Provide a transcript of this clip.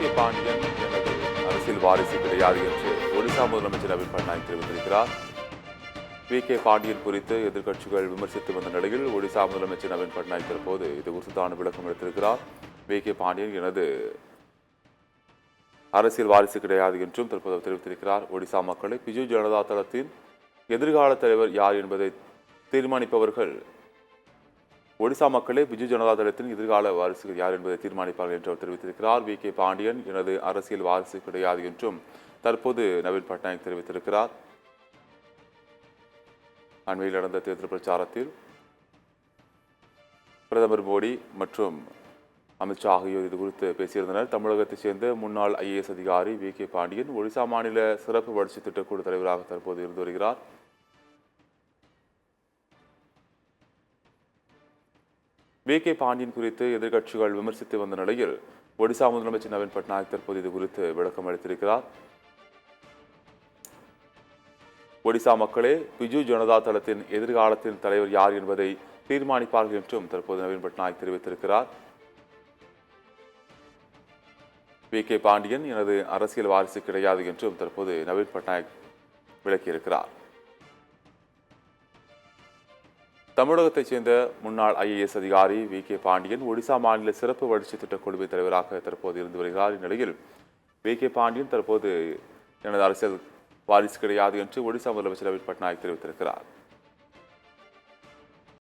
K Pandian எனது அரசியல் வாரிசு கிடையாது என்று ஒடிசா முதலமைச்சர் நவீன் பட்நாயக் தெரிவித்திருக்கிறார். கே பாண்டியன் குறித்து எதிர்க்கட்சிகள் விமர்சித்து வந்த நிலையில் ஒடிசா முதலமைச்சர் நவீன் பட்நாயக் தற்போது இது குறித்தான விளக்கம் அளித்திருக்கிறார். கே பாண்டியன் எனது அரசியல் வாரிசு கிடையாது என்றும் தற்போது தெரிவித்திருக்கிறார். ஒடிசா மக்களை பிஜு ஜனதா தளத்தின் எதிர்கால தலைவர் யார் என்பதை தீர்மானிப்பவர்கள் ஒடிசா மக்களே பிஜு ஜனதா தளத்தின் எதிர்கால வாரிசுகள் யார் என்பதை தீர்மானிப்பார்கள் என்று அவர் தெரிவித்திருக்கிறார். கே பாண்டியன் எனது அரசியல் வாரிசு கிடையாது என்றும் தற்போது நவீன் பட்நாயக் தெரிவித்திருக்கிறார். அண்மையில் நடந்த தேர்தல் பிரச்சாரத்தில் பிரதமர் மோடி மற்றும் அமித்ஷா ஆகியோர் இது குறித்து பேசியிருந்தனர். தமிழகத்தைச் சேர்ந்த முன்னாள் IAS அதிகாரி கே பாண்டியன் ஒடிசா மாநில சிறப்பு வளர்ச்சி திட்டக்குழு தலைவராக தற்போது இருந்து வருகிறார். கே பாண்டியன் குறித்து எதிர்க்கட்சிகள் விமர்சித்து வந்த நிலையில் ஒடிசா முதலமைச்சர் நவீன் பட்நாயக் தற்போது இது குறித்து விளக்கம் அளித்திருக்கிறார். ஒடிசா மக்களே பிஜு ஜனதா தளத்தின் எதிர்காலத்தின் தலைவர் யார் என்பதை தீர்மானிப்பார்கள் என்றும் தற்போது நவீன் பட்நாயக் தெரிவித்திருக்கிறார். கே பாண்டியன் எனது அரசியல் வாரிசு கிடையாது என்றும் தற்போது நவீன் பட்நாயக் விளக்கியிருக்கிறார். தமிழகத்தைச் சேர்ந்த முன்னாள் IAS அதிகாரி கே பாண்டியன் ஒடிசா மாநில சிறப்பு வளர்ச்சி திட்டக் குழுவின் தலைவராக தற்போது இருந்து வருகிறார். இந்நிலையில் கே பாண்டியன் தற்போது எனது அரசியல் வாரிசு கிடையாது என்று ஒடிசா முதலமைச்சர் நவீன் பட்நாயக் தெரிவித்திருக்கிறார்.